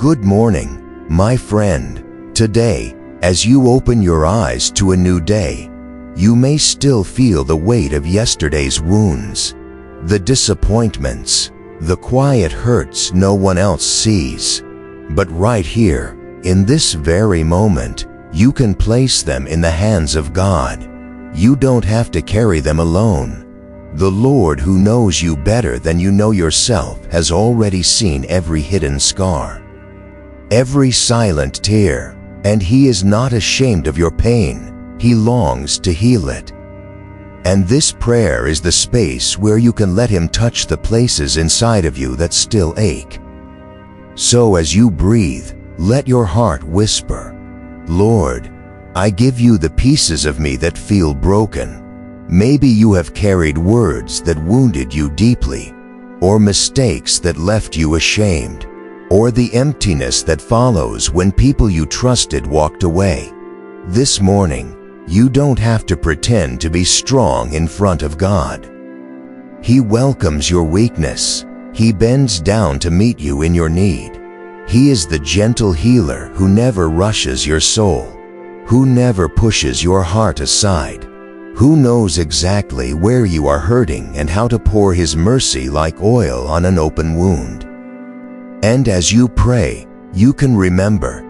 Good morning, my friend. Today, as you open your eyes to a new day, you may still feel the weight of yesterday's wounds, the disappointments, the quiet hurts no one else sees. But right here, in this very moment, you can place them in the hands of God. You don't have to carry them alone. The Lord, who knows you better than you know yourself, has already seen every hidden scar, every silent tear, and He is not ashamed of your pain. He longs to heal it. And this prayer is the space where you can let Him touch the places inside of you that still ache. So as you breathe, let your heart whisper, "Lord, I give you the pieces of me that feel broken." Maybe you have carried words that wounded you deeply, or mistakes that left you ashamed, or the emptiness that follows when people you trusted walked away. This morning, you don't have to pretend to be strong in front of God. He welcomes your weakness. He bends down to meet you in your need. He is the gentle healer who never rushes your soul, who never pushes your heart aside, who knows exactly where you are hurting and how to pour His mercy like oil on an open wound. And as you pray, you can remember,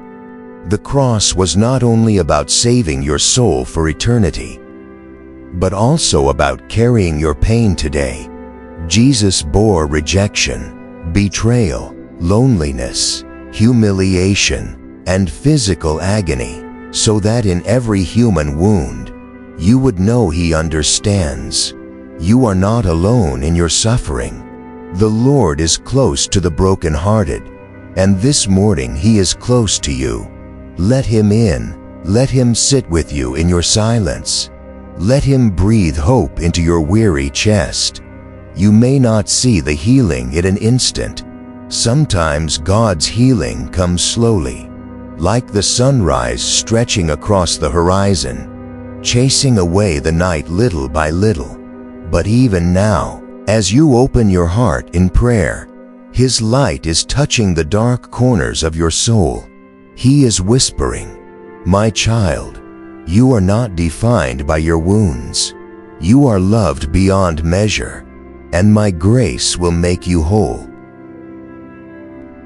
the cross was not only about saving your soul for eternity, but also about carrying your pain today. Jesus bore rejection, betrayal, loneliness, humiliation, and physical agony, so that in every human wound, you would know He understands. You are not alone in your suffering. The Lord is close to the brokenhearted, and this morning He is close to you. Let Him in. Let Him sit with you in your silence. Let Him breathe hope into your weary chest. You may not see the healing in an instant. Sometimes God's healing comes slowly, like the sunrise stretching across the horizon, chasing away the night little by little. But even now, as you open your heart in prayer, His light is touching the dark corners of your soul. He is whispering, "My child, you are not defined by your wounds. You are loved beyond measure, and my grace will make you whole."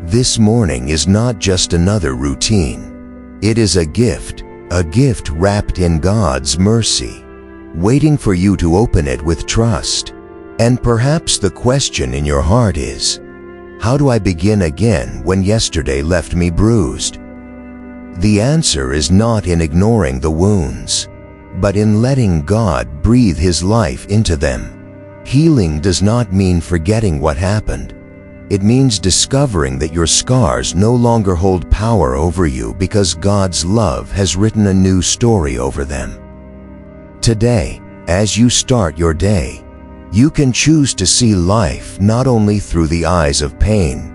This morning is not just another routine. It is a gift wrapped in God's mercy, waiting for you to open it with trust. And perhaps the question in your heart is, how do I begin again when yesterday left me bruised? The answer is not in ignoring the wounds, but in letting God breathe His life into them. Healing does not mean forgetting what happened. It means discovering that your scars no longer hold power over you because God's love has written a new story over them. Today, as you start your day, you can choose to see life not only through the eyes of pain,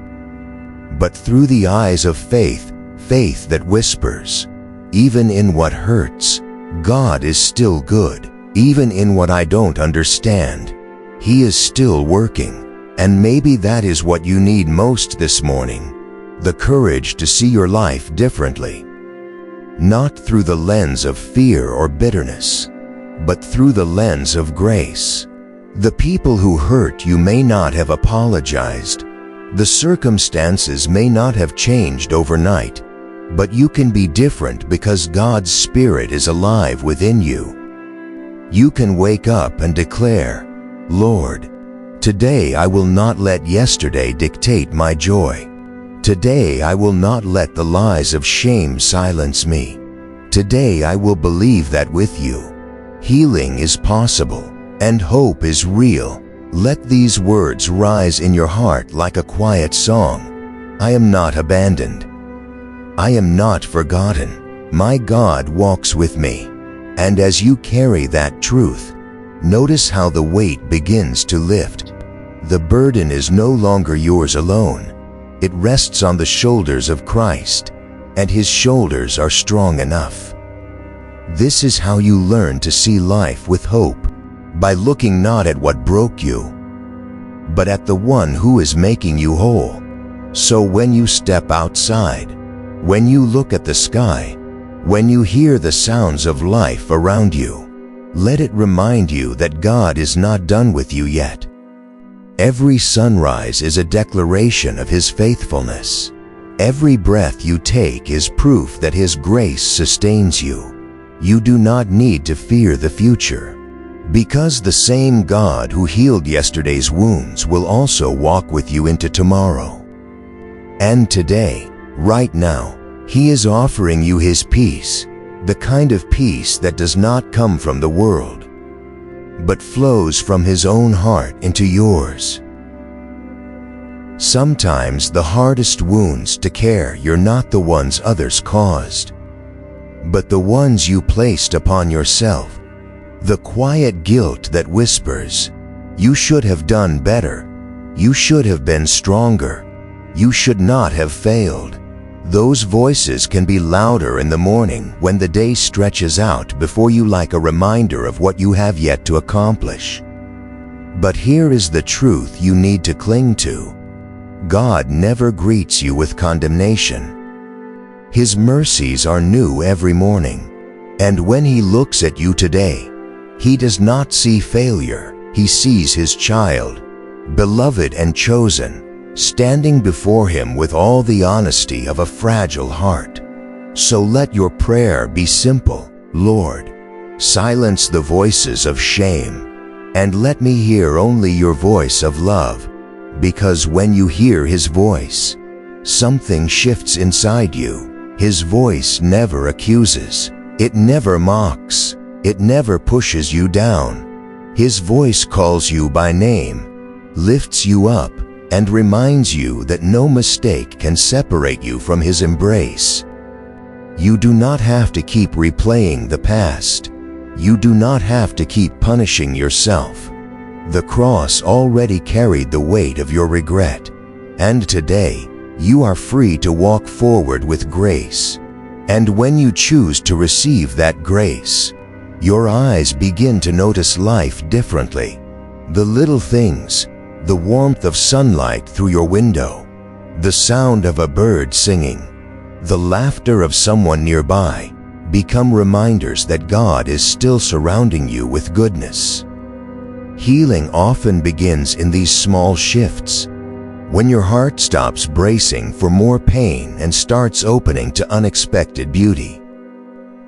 but through the eyes of faith, faith that whispers, "Even in what hurts, God is still good. Even in what I don't understand, He is still working." And maybe that is what you need most this morning, the courage to see your life differently. Not through the lens of fear or bitterness, but through the lens of grace. The people who hurt you may not have apologized. The circumstances may not have changed overnight, but you can be different because God's Spirit is alive within you. You can wake up and declare, "Lord, today I will not let yesterday dictate my joy. Today I will not let the lies of shame silence me. Today I will believe that with you, healing is possible and hope is real." Let these words rise in your heart like a quiet song. I am not abandoned. I am not forgotten. My God walks with me. And as you carry that truth, notice how the weight begins to lift. The burden is no longer yours alone. It rests on the shoulders of Christ, and His shoulders are strong enough. This is how you learn to see life with hope, by looking not at what broke you, but at the one who is making you whole. So when you step outside, when you look at the sky, when you hear the sounds of life around you, let it remind you that God is not done with you yet. Every sunrise is a declaration of His faithfulness. Every breath you take is proof that His grace sustains you. You do not need to fear the future, because the same God who healed yesterday's wounds will also walk with you into tomorrow. And today, right now, He is offering you His peace, the kind of peace that does not come from the world, but flows from His own heart into yours. Sometimes the hardest wounds to carry are not the ones others caused, but the ones you placed upon yourself. The quiet guilt that whispers, "You should have done better. You should have been stronger. You should not have failed." Those voices can be louder in the morning when the day stretches out before you, like a reminder of what you have yet to accomplish. But here is the truth you need to cling to. God never greets you with condemnation. His mercies are new every morning. And when He looks at you today, He does not see failure. He sees His child, beloved and chosen, standing before Him with all the honesty of a fragile heart. So let your prayer be simple. Lord, silence the voices of shame, and let me hear only your voice of love, because when you hear His voice, something shifts inside you. His voice never accuses. It never mocks. It never pushes you down. His voice calls you by name, lifts you up, and reminds you that no mistake can separate you from His embrace. You do not have to keep replaying the past. You do not have to keep punishing yourself. The cross already carried the weight of your regret, and today you are free to walk forward with grace. And when you choose to receive that grace, your eyes begin to notice life differently. The little things, the warmth of sunlight through your window, the sound of a bird singing, the laughter of someone nearby, become reminders that God is still surrounding you with goodness. Healing often begins in these small shifts, when your heart stops bracing for more pain and starts opening to unexpected beauty.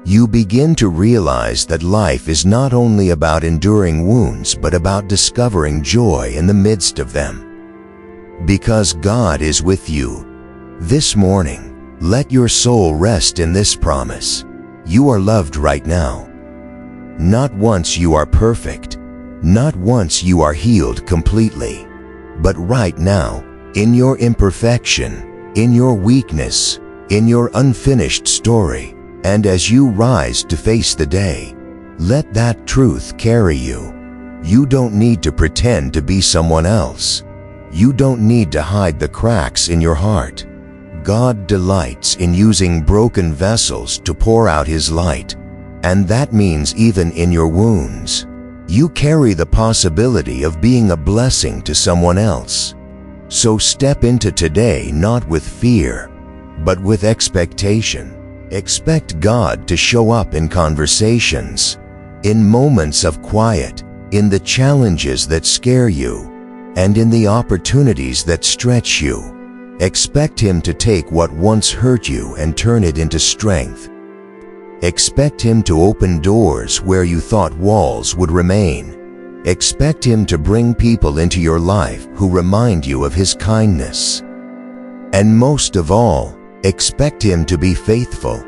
You begin to realize that life is not only about enduring wounds, but about discovering joy in the midst of them. Because God is with you. This morning, let your soul rest in this promise. You are loved right now. Not once you are perfect, not once you are healed completely, but right now, in your imperfection, in your weakness, in your unfinished story. And as you rise to face the day, let that truth carry you. You don't need to pretend to be someone else. You don't need to hide the cracks in your heart. God delights in using broken vessels to pour out His light, and that means even in your wounds, you carry the possibility of being a blessing to someone else. So step into today not with fear, but with expectation. Expect God to show up in conversations, in moments of quiet, in the challenges that scare you, and in the opportunities that stretch you. Expect Him to take what once hurt you and turn it into strength. Expect Him to open doors where you thought walls would remain. Expect Him to bring people into your life who remind you of His kindness. And most of all, expect Him to be faithful,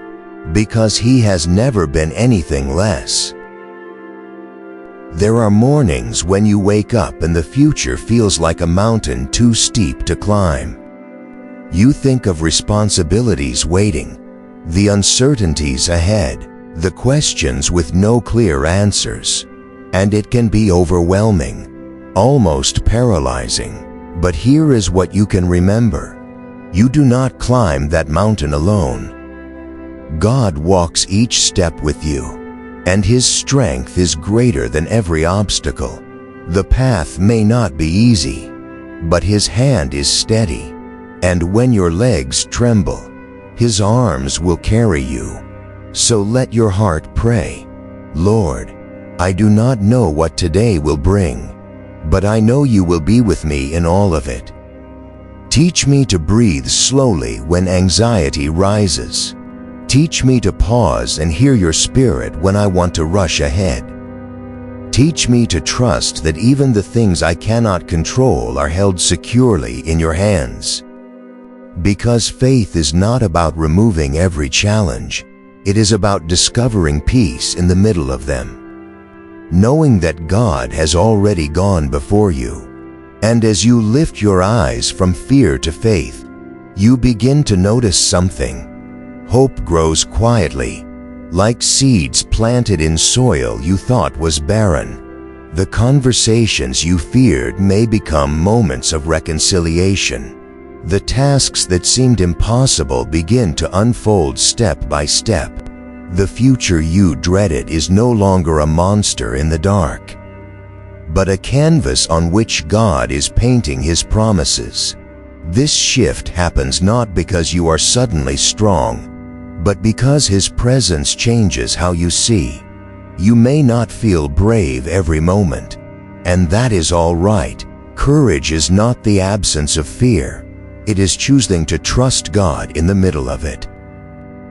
because He has never been anything less. There are mornings when you wake up and the future feels like a mountain too steep to climb. You think of responsibilities waiting, the uncertainties ahead, the questions with no clear answers, and it can be overwhelming, almost paralyzing. But here is what you can remember. You do not climb that mountain alone. God walks each step with you, and His strength is greater than every obstacle. The path may not be easy, but His hand is steady. And when your legs tremble, His arms will carry you. So let your heart pray, Lord, I do not know what today will bring, but I know you will be with me in all of it. Teach me to breathe slowly when anxiety rises. Teach me to pause and hear your spirit when I want to rush ahead. Teach me to trust that even the things I cannot control are held securely in your hands. Because faith is not about removing every challenge, it is about discovering peace in the middle of them. Knowing that God has already gone before you. And as you lift your eyes from fear to faith, you begin to notice something. Hope grows quietly, like seeds planted in soil you thought was barren. The conversations you feared may become moments of reconciliation. The tasks that seemed impossible begin to unfold step by step. The future you dreaded is no longer a monster in the dark, but a canvas on which God is painting His promises. This shift happens not because you are suddenly strong, but because His presence changes how you see. You may not feel brave every moment, and that is all right. Courage is not the absence of fear. It is choosing to trust God in the middle of it.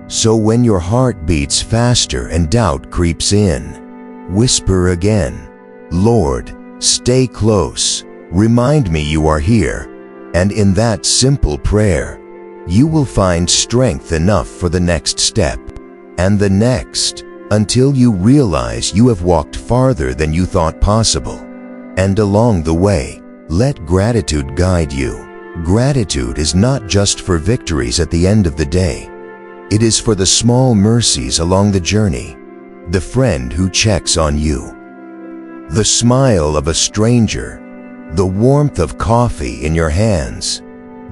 So when your heart beats faster and doubt creeps in, whisper again, Lord, stay close. Remind me you are here. And in that simple prayer, you will find strength enough for the next step, and the next, until you realize you have walked farther than you thought possible. And along the way, let gratitude guide you. Gratitude is not just for victories at the end of the day. It is for the small mercies along the journey, the friend who checks on you, the smile of a stranger, the warmth of coffee in your hands,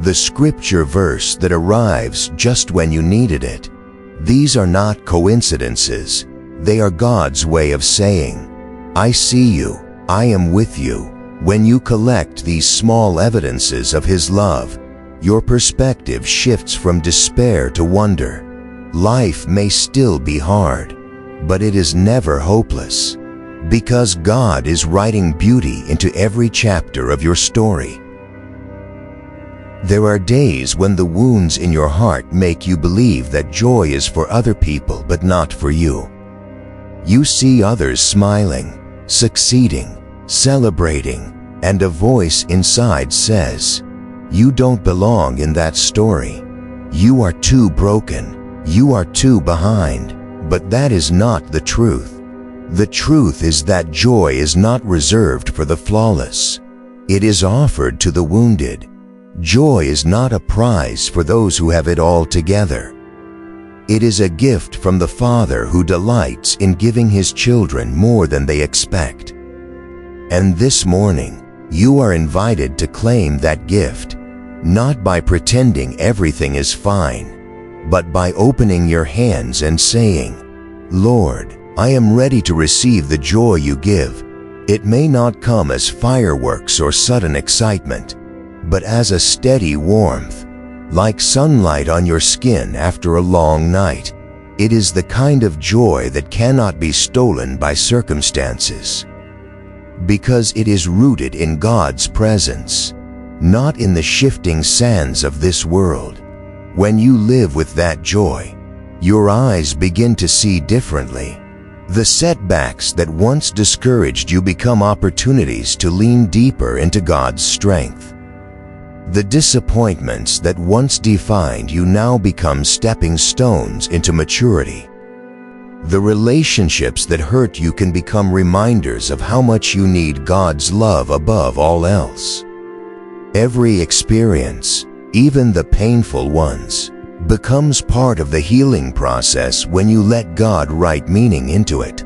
the scripture verse that arrives just when you needed it. These are not coincidences. They are God's way of saying, I see you, I am with you. When you collect these small evidences of His love, your perspective shifts from despair to wonder. Life may still be hard, but it is never hopeless, because God is writing beauty into every chapter of your story. There are days when the wounds in your heart make you believe that joy is for other people but not for you. You see others smiling, succeeding, celebrating, and a voice inside says, you don't belong in that story. You are too broken. You are too behind. But that is not the truth. The truth is that joy is not reserved for the flawless. It is offered to the wounded. Joy is not a prize for those who have it all together. It is a gift from the Father who delights in giving His children more than they expect. And this morning, you are invited to claim that gift, not by pretending everything is fine, but by opening your hands and saying, Lord, I am ready to receive the joy you give. It may not come as fireworks or sudden excitement, but as a steady warmth, like sunlight on your skin after a long night. It is the kind of joy that cannot be stolen by circumstances, because it is rooted in God's presence, not in the shifting sands of this world. When you live with that joy, your eyes begin to see differently. The setbacks that once discouraged you become opportunities to lean deeper into God's strength. The disappointments that once defined you now become stepping stones into maturity. The relationships that hurt you can become reminders of how much you need God's love above all else. Every experience, even the painful ones, becomes part of the healing process when you let God write meaning into it.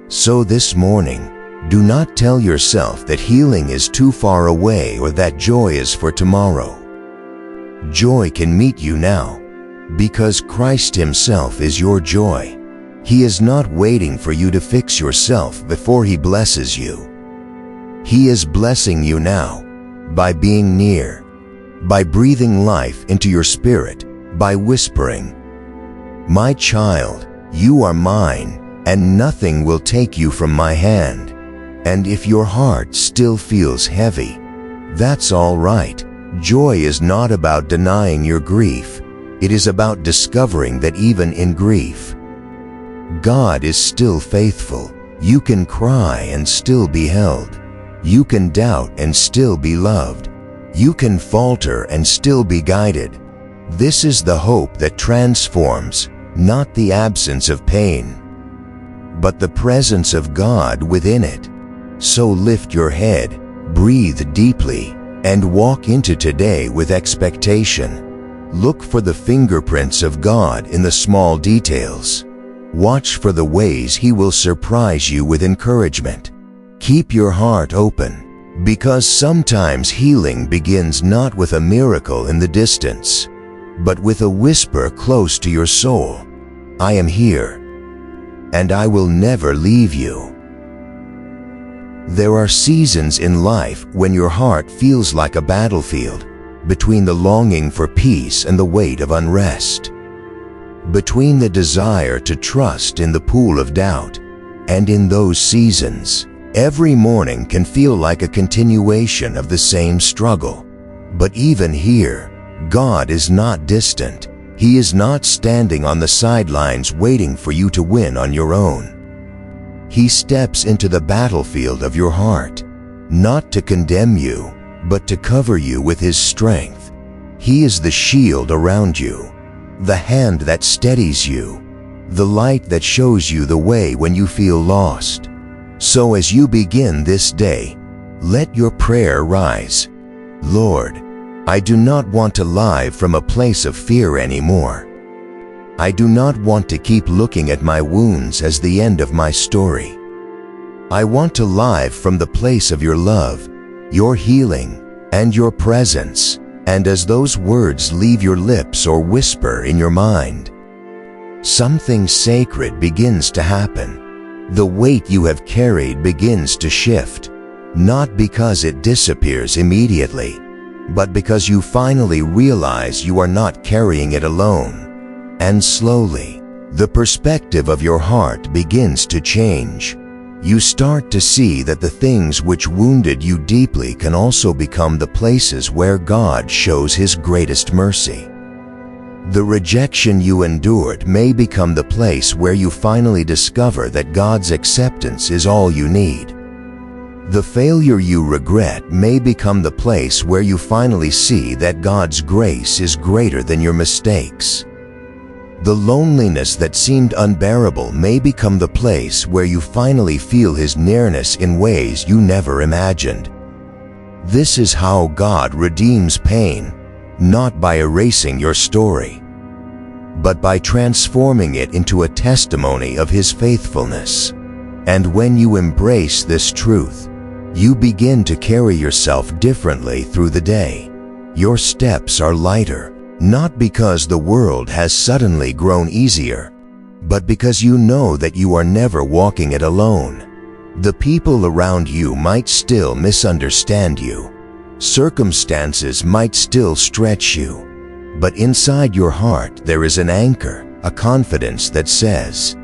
So this morning, do not tell yourself that healing is too far away or that joy is for tomorrow. Joy can meet you now, because Christ Himself is your joy. He is not waiting for you to fix yourself before He blesses you. He is blessing you now by being near. by breathing life into your spirit, by whispering, "My child, you are mine, and nothing will take you from my hand." And if your heart still feels heavy, that's all right. Joy is not about denying your grief. It is about discovering that even in grief, God is still faithful. You can cry and still be held. You can doubt and still be loved. You can falter and still be guided. This is the hope that transforms, not the absence of pain, but the presence of God within it. So lift your head, breathe deeply, and walk into today with expectation. Look for the fingerprints of God in the small details. Watch for the ways He will surprise you with encouragement. Keep your heart open, because sometimes healing begins not with a miracle in the distance, but with a whisper close to your soul. "I am here, and I will never leave you." There are seasons in life when your heart feels like a battlefield, between the longing for peace and the weight of unrest, between the desire to trust in the pool of doubt. And in those seasons, every morning can feel like a continuation of the same struggle. But even here, God is not distant. He is not standing on the sidelines waiting for you to win on your own. He steps into the battlefield of your heart, not to condemn you, but to cover you with His strength. He is the shield around you, the hand that steadies you, the light that shows you the way when you feel lost. So as you begin this day, let your prayer rise. "Lord, I do not want to live from a place of fear anymore. I do not want to keep looking at my wounds as the end of my story. I want to live from the place of your love, your healing, and your presence." And as those words leave your lips or whisper in your mind, something sacred begins to happen. The weight you have carried begins to shift, not because it disappears immediately, but because you finally realize you are not carrying it alone. And slowly, the perspective of your heart begins to change. You start to see that the things which wounded you deeply can also become the places where God shows His greatest mercy. The rejection you endured may become the place where you finally discover that God's acceptance is all you need. The failure you regret may become the place where you finally see that God's grace is greater than your mistakes. The loneliness that seemed unbearable may become the place where you finally feel His nearness in ways you never imagined. This is how God redeems pain, not by erasing your story, but by transforming it into a testimony of His faithfulness. And when you embrace this truth, you begin to carry yourself differently through the day. Your steps are lighter, not because the world has suddenly grown easier, but because you know that you are never walking it alone. The people around you might still misunderstand you. Circumstances might still stretch you. But inside your heart there is an anchor, a confidence that says,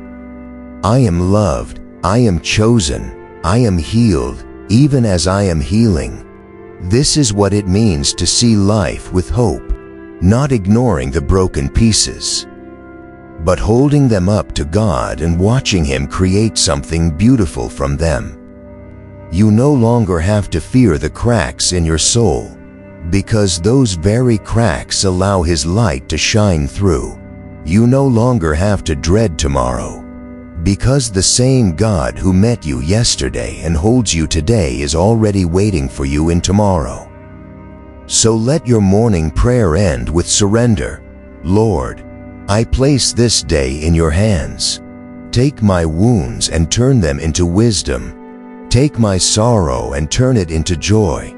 "I am loved, I am chosen, I am healed, even as I am healing." This is what it means to see life with hope. Not ignoring the broken pieces, but holding them up to God and watching Him create something beautiful from them. You no longer have to fear the cracks in your soul, because those very cracks allow His light to shine through. You no longer have to dread tomorrow, because the same God who met you yesterday and holds you today is already waiting for you in tomorrow. So let your morning prayer end with surrender. "Lord, I place this day in your hands. Take my wounds and turn them into wisdom. Take my sorrow and turn it into joy.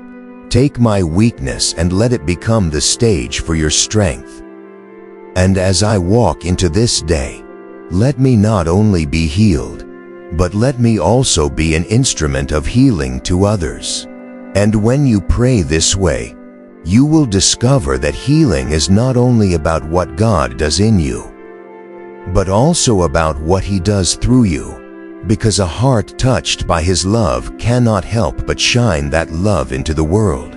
Take my weakness and let it become the stage for your strength. And as I walk into this day, let me not only be healed, but let me also be an instrument of healing to others." And when you pray this way, you will discover that healing is not only about what God does in you, but also about what He does through you, because a heart touched by His love cannot help but shine that love into the world.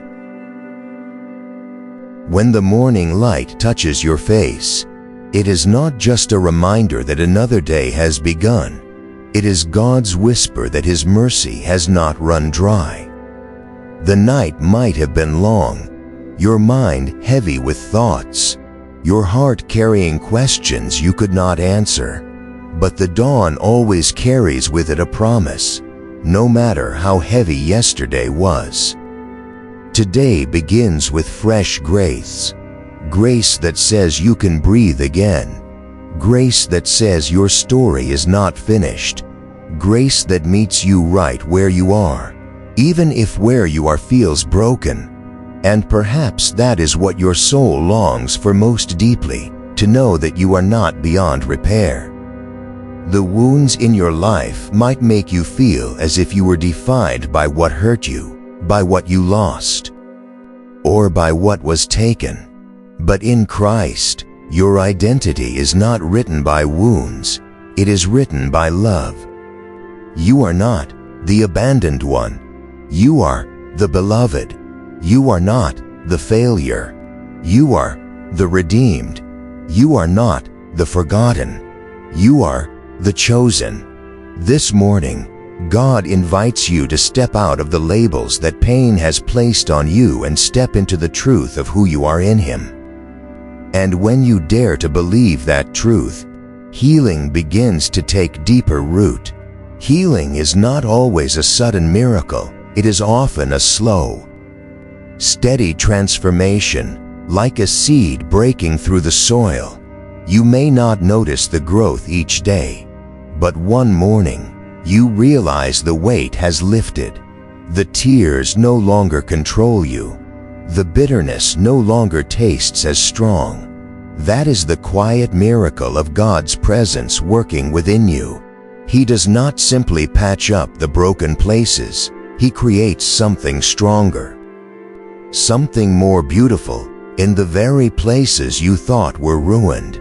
When the morning light touches your face, it is not just a reminder that another day has begun. It is God's whisper that His mercy has not run dry. The night might have been long, your mind heavy with thoughts, your heart carrying questions you could not answer, but the dawn always carries with it a promise, no matter how heavy yesterday was. Today begins with fresh grace, grace that says you can breathe again, grace that says your story is not finished, grace that meets you right where you are, even if where you are feels broken. And perhaps that is what your soul longs for most deeply, to know that you are not beyond repair. The wounds in your life might make you feel as if you were defined by what hurt you, by what you lost, or by what was taken. But in Christ, your identity is not written by wounds, it is written by love. You are not the abandoned one. You are the beloved. You are not the failure. You are the redeemed. You are not the forgotten. You are the chosen. This morning, God invites you to step out of the labels that pain has placed on you and step into the truth of who you are in Him. And when you dare to believe that truth, healing begins to take deeper root. Healing is not always a sudden miracle. It is often a slow, steady transformation, like a seed breaking through the soil. You may not notice the growth each day, but one morning, you realize the weight has lifted. The tears no longer control you. The bitterness no longer tastes as strong. That is the quiet miracle of God's presence working within you. He does not simply patch up the broken places. He creates something stronger, something more beautiful, in the very places you thought were ruined.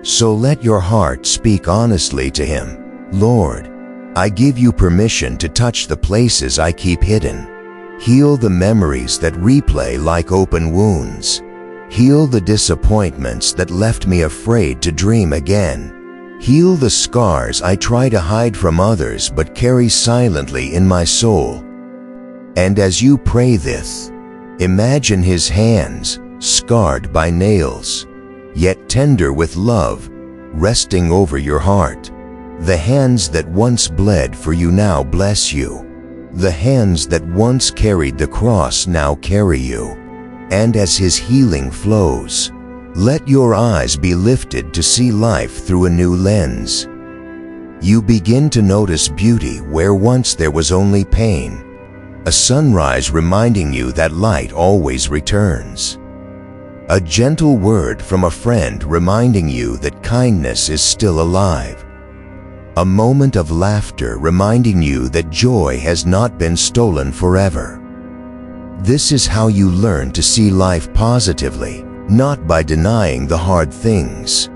So let your heart speak honestly to Him. Lord, I give you permission to touch the places I keep hidden. Heal the memories that replay like open wounds. Heal the disappointments that left me afraid to dream again. Heal the scars I try to hide from others but carry silently in my soul. And as you pray this, imagine His hands, scarred by nails, yet tender with love, resting over your heart. The hands that once bled for you now bless you. The hands that once carried the cross now carry you. And as His healing flows, let your eyes be lifted to see life through a new lens. You begin to notice beauty where once there was only pain. A sunrise reminding you that light always returns. A gentle word from a friend reminding you that kindness is still alive. A moment of laughter reminding you that joy has not been stolen forever. This is how you learn to see life positively, not by denying the hard things,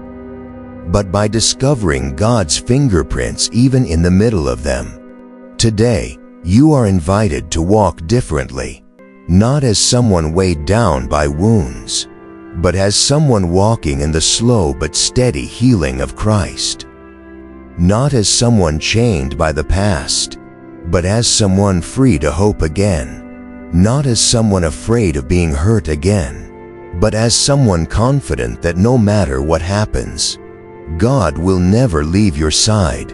but by discovering God's fingerprints even in the middle of them. Today, you are invited to walk differently, not as someone weighed down by wounds, but as someone walking in the slow but steady healing of Christ. Not as someone chained by the past, but as someone free to hope again. Not as someone afraid of being hurt again, but as someone confident that no matter what happens, God will never leave your side.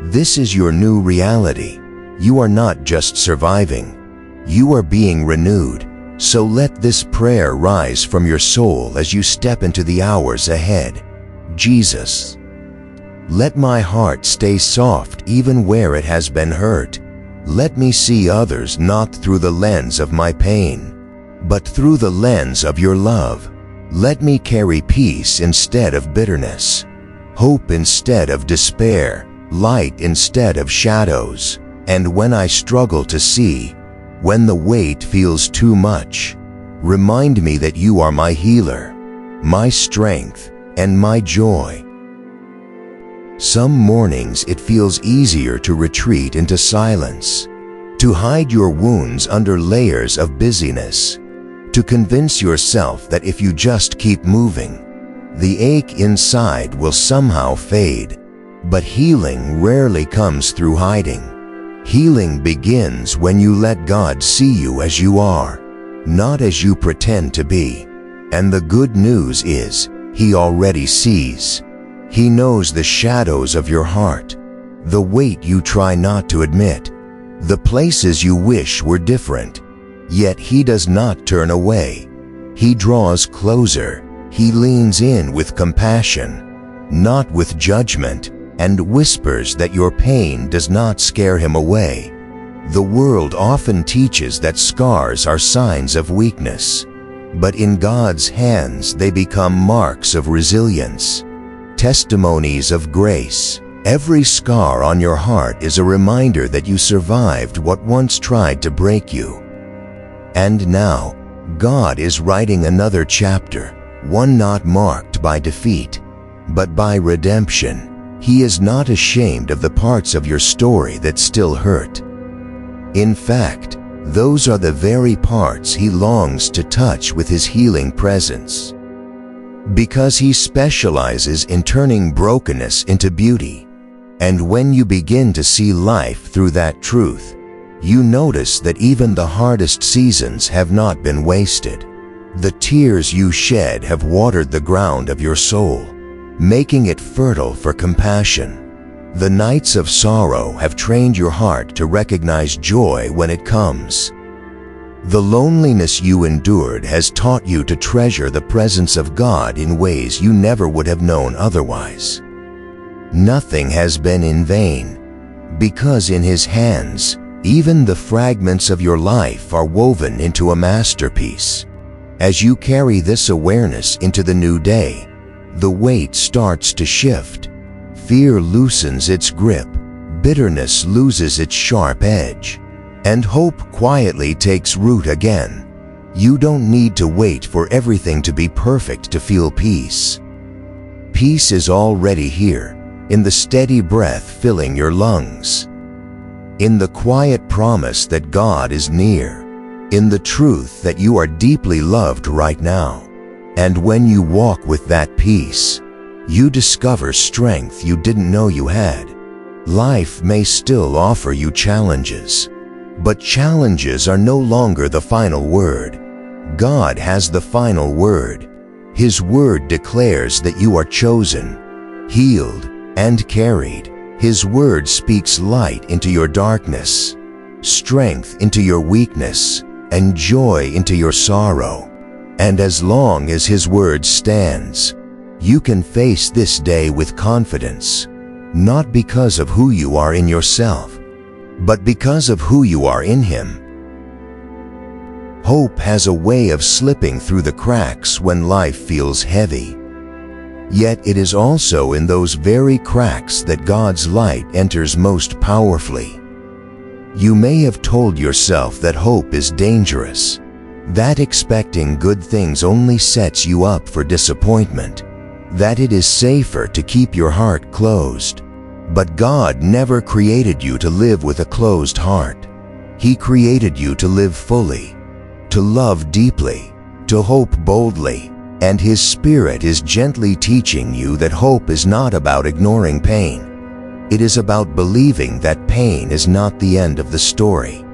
This is your new reality. You are not just surviving, you are being renewed. So let this prayer rise from your soul as you step into the hours ahead. Jesus, let my heart stay soft even where it has been hurt. Let me see others not through the lens of my pain, but through the lens of your love. Let me carry peace instead of bitterness, hope instead of despair, light instead of shadows. And when I struggle to see, when the weight feels too much, Remind me that you are my healer, my strength, and my joy. Some mornings it feels easier to retreat into silence, to hide your wounds under layers of busyness, to convince yourself that if you just keep moving, the ache inside will somehow fade. But healing rarely comes through hiding. Healing begins when you let God see you as you are, not as you pretend to be. And the good news is, He already sees. He knows the shadows of your heart, the weight you try not to admit, the places you wish were different. Yet He does not turn away. He draws closer. He leans in with compassion, not with judgment, and whispers that your pain does not scare Him away. The world often teaches that scars are signs of weakness, but in God's hands they become marks of resilience, testimonies of grace. Every scar on your heart is a reminder that you survived what once tried to break you. And now, God is writing another chapter, one not marked by defeat, but by redemption. He is not ashamed of the parts of your story that still hurt. In fact, those are the very parts He longs to touch with His healing presence. Because He specializes in turning brokenness into beauty. And when you begin to see life through that truth, you notice that even the hardest seasons have not been wasted. The tears you shed have watered the ground of your soul, making it fertile for compassion. The nights of sorrow have trained your heart to recognize joy when it comes. The loneliness you endured has taught you to treasure the presence of God in ways you never would have known otherwise. Nothing has been in vain, because in His hands, even the fragments of your life are woven into a masterpiece. As you carry this awareness into the new day, the weight starts to shift. Fear loosens its grip, bitterness loses its sharp edge, and hope quietly takes root again. You don't need to wait for everything to be perfect to feel peace. Peace is already here, in the steady breath filling your lungs, in the quiet promise that God is near, in the truth that you are deeply loved right now. And when you walk with that peace, you discover strength you didn't know you had. Life may still offer you challenges, but challenges are no longer the final word. God has the final word. His word declares that you are chosen, healed, and carried. His word speaks light into your darkness, strength into your weakness, and joy into your sorrow. And as long as His word stands, you can face this day with confidence, not because of who you are in yourself, but because of who you are in Him. Hope has a way of slipping through the cracks when life feels heavy. Yet it is also in those very cracks that God's light enters most powerfully. You may have told yourself that hope is dangerous, that expecting good things only sets you up for disappointment, that it is safer to keep your heart closed. But God never created you to live with a closed heart. He created you to live fully, to love deeply, to hope boldly, and His Spirit is gently teaching you that hope is not about ignoring pain. It is about believing that pain is not the end of the story.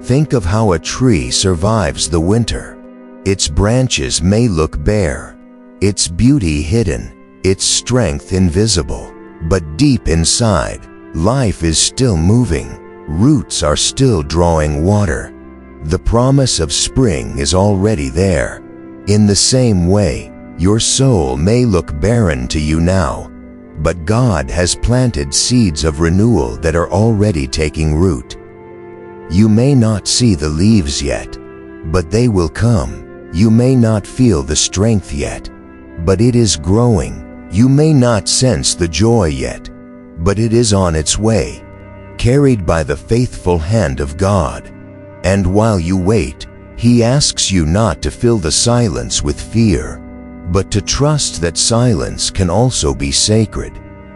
Think of how a tree survives the winter. Its branches may look bare, its beauty hidden, its strength invisible, but deep inside, life is still moving, roots are still drawing water. The promise of spring is already there. In the same way, your soul may look barren to you now, but God has planted seeds of renewal that are already taking root. You may not see the leaves yet, but they will come. You may not feel the strength yet, but it is growing. You may not sense the joy yet, but it is on its way, carried by the faithful hand of God. And while you wait, He asks you not to fill the silence with fear, but to trust that silence can also be sacred.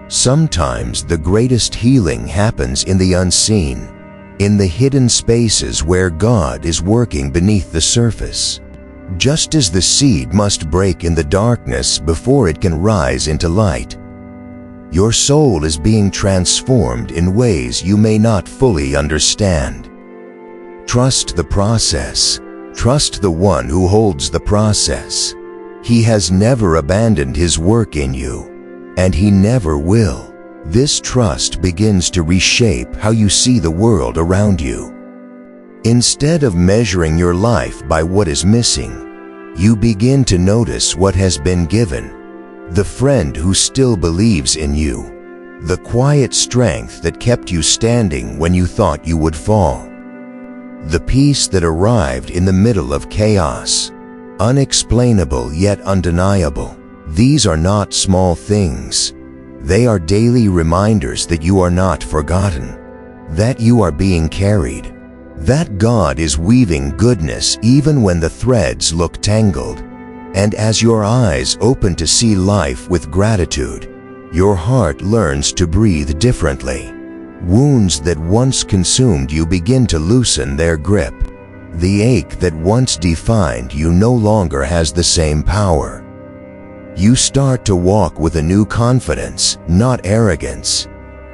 Sometimes the greatest healing happens in the unseen, in the hidden spaces where God is working beneath the surface. Just as the seed must break in the darkness before it can rise into light, your soul is being transformed in ways you may not fully understand. Trust the process. Trust the one who holds the process. He has never abandoned his work in you, and he never will. This trust begins to reshape how you see the world around you. Instead of measuring your life by what is missing, you begin to notice what has been given. The friend who still believes in you. The quiet strength that kept you standing when you thought you would fall. The peace that arrived in the middle of chaos. Unexplainable yet undeniable. These are not small things. They are daily reminders that you are not forgotten, that you are being carried, that God is weaving goodness even when the threads look tangled. And as your eyes open to see life with gratitude, your heart learns to breathe differently. Wounds that once consumed you begin to loosen their grip. The ache that once defined you no longer has the same power. You start to walk with a new confidence, not arrogance,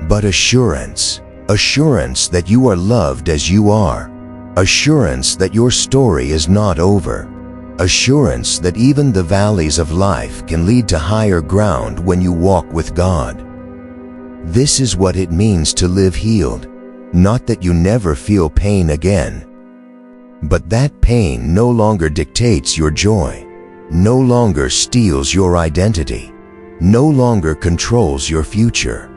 but assurance. Assurance that you are loved as you are. Assurance that your story is not over. Assurance that even the valleys of life can lead to higher ground when you walk with God. This is what it means to live healed. Not that you never feel pain again, but that pain no longer dictates your joy, no longer steals your identity, no longer controls your future.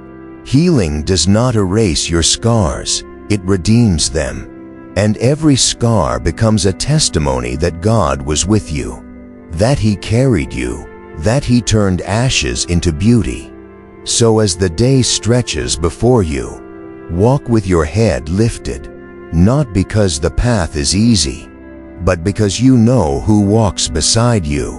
Healing does not erase your scars, it redeems them. And every scar becomes a testimony that God was with you, that He carried you, that He turned ashes into beauty. So as the day stretches before you, walk with your head lifted, not because the path is easy, but because you know who walks beside you.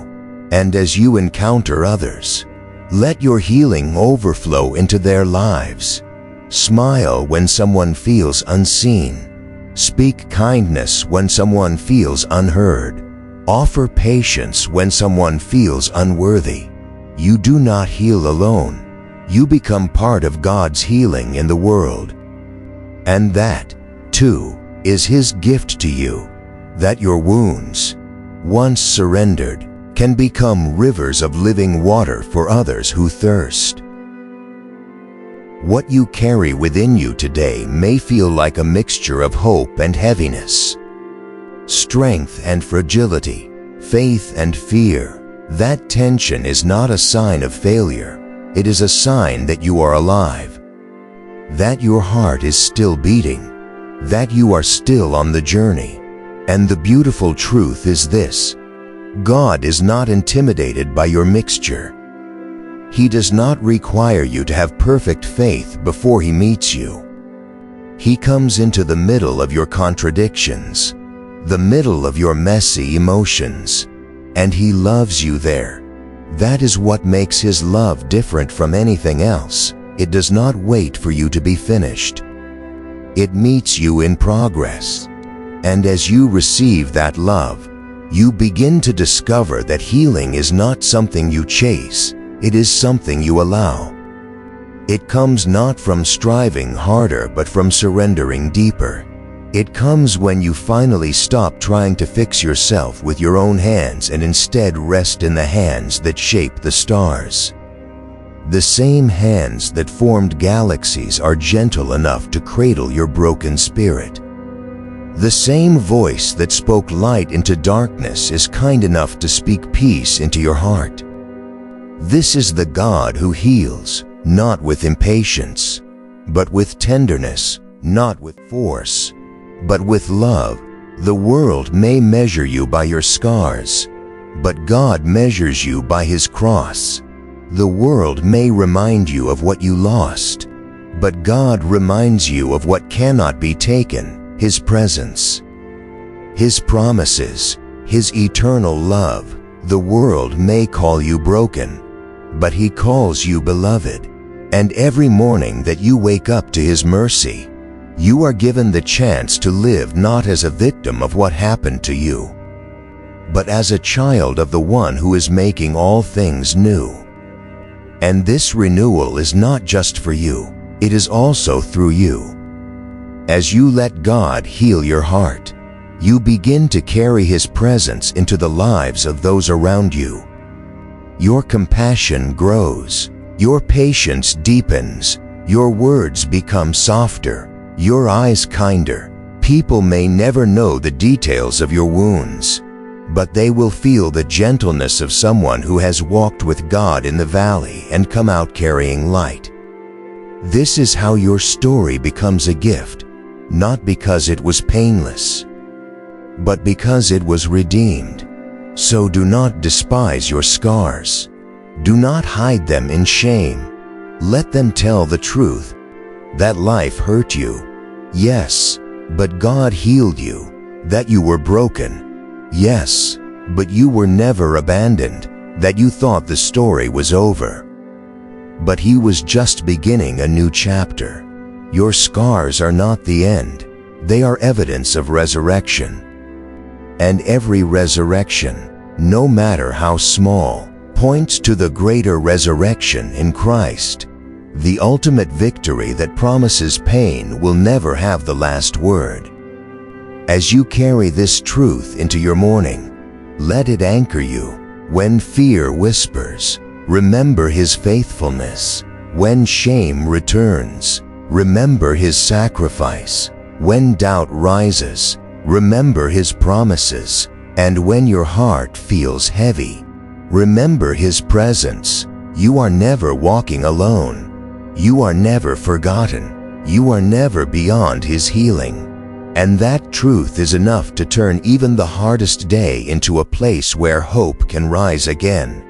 And as you encounter others, let your healing overflow into their lives. Smile when someone feels unseen. Speak kindness when someone feels unheard. Offer patience when someone feels unworthy. You do not heal alone. You become part of God's healing in the world. And that, too, is His gift to you, that your wounds, once surrendered, can become rivers of living water for others who thirst. What you carry within you today may feel like a mixture of hope and heaviness, strength and fragility, faith and fear. That tension is not a sign of failure. It is a sign that you are alive, that your heart is still beating, that you are still on the journey. And the beautiful truth is this: God is not intimidated by your mixture. He does not require you to have perfect faith before He meets you. He comes into the middle of your contradictions, the middle of your messy emotions, and He loves you there. That is what makes His love different from anything else. It does not wait for you to be finished. It meets you in progress. And as you receive that love, you begin to discover that healing is not something you chase, it is something you allow. It comes not from striving harder but from surrendering deeper. It comes when you finally stop trying to fix yourself with your own hands and instead rest in the hands that shape the stars. The same hands that formed galaxies are gentle enough to cradle your broken spirit. The same voice that spoke light into darkness is kind enough to speak peace into your heart. This is the God who heals, not with impatience, but with tenderness, not with force, but with love. The world may measure you by your scars, but God measures you by His cross. The world may remind you of what you lost, but God reminds you of what cannot be taken, His presence. His promises, His eternal love. The world may call you broken, but He calls you beloved. And every morning that you wake up to His mercy, you are given the chance to live not as a victim of what happened to you, but as a child of the one who is making all things new. And this renewal is not just for you, it is also through you. As you let God heal your heart, you begin to carry His presence into the lives of those around you. Your compassion grows, your patience deepens, your words become softer, your eyes kinder. People may never know the details of your wounds, but they will feel the gentleness of someone who has walked with God in the valley and come out carrying light. This is how your story becomes a gift, not because it was painless, but because it was redeemed. So do not despise your scars. Do not hide them in shame. Let them tell the truth, that life hurt you. Yes, but God healed you. That you were broken. Yes, but you were never abandoned. That you thought the story was over, but He was just beginning a new chapter. Your scars are not the end. They are evidence of resurrection. And every resurrection, no matter how small, points to the greater resurrection in Christ. The ultimate victory that promises pain will never have the last word. As you carry this truth into your morning, let it anchor you. When fear whispers, remember His faithfulness. When shame returns, remember His sacrifice. When doubt rises, remember His promises. And when your heart feels heavy, remember His presence. You are never walking alone. You are never forgotten. You are never beyond His healing. And that truth is enough to turn even the hardest day into a place where hope can rise again.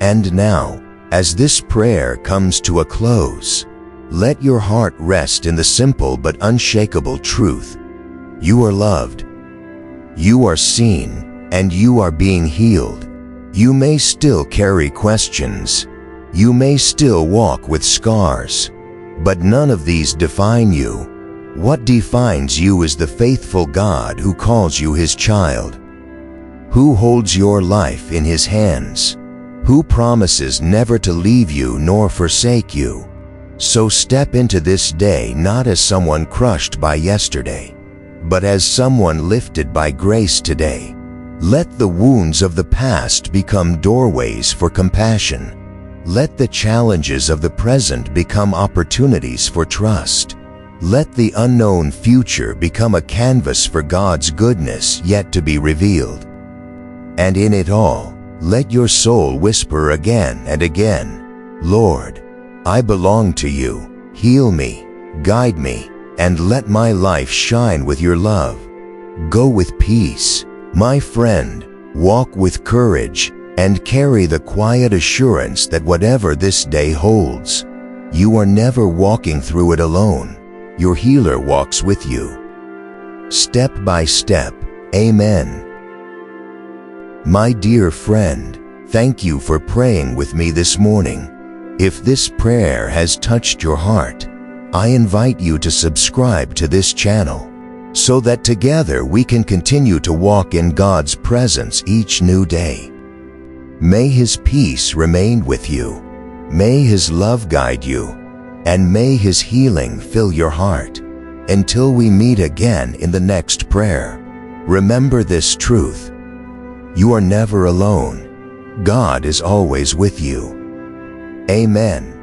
And now, as this prayer comes to a close, let your heart rest in the simple but unshakable truth. You are loved. You are seen, and you are being healed. You may still carry questions. You may still walk with scars, but none of these define you. What defines you is the faithful God who calls you His child, who holds your life in His hands, who promises never to leave you nor forsake you. So step into this day not as someone crushed by yesterday, but as someone lifted by grace today. Let the wounds of the past become doorways for compassion. Let the challenges of the present become opportunities for trust. Let the unknown future become a canvas for God's goodness yet to be revealed. And in it all, let your soul whisper again and again, Lord, I belong to you. Heal me, guide me, and let my life shine with your love. Go with peace, my friend, walk with courage, and carry the quiet assurance that whatever this day holds, you are never walking through it alone. Your healer walks with you, step by step. Amen. My dear friend, thank you for praying with me this morning. If this prayer has touched your heart, I invite you to subscribe to this channel so that together we can continue to walk in God's presence each new day. May His peace remain with you. May His love guide you, and may His healing fill your heart. Until we meet again in the next prayer, remember this truth: you are never alone. God is always with you. Amen.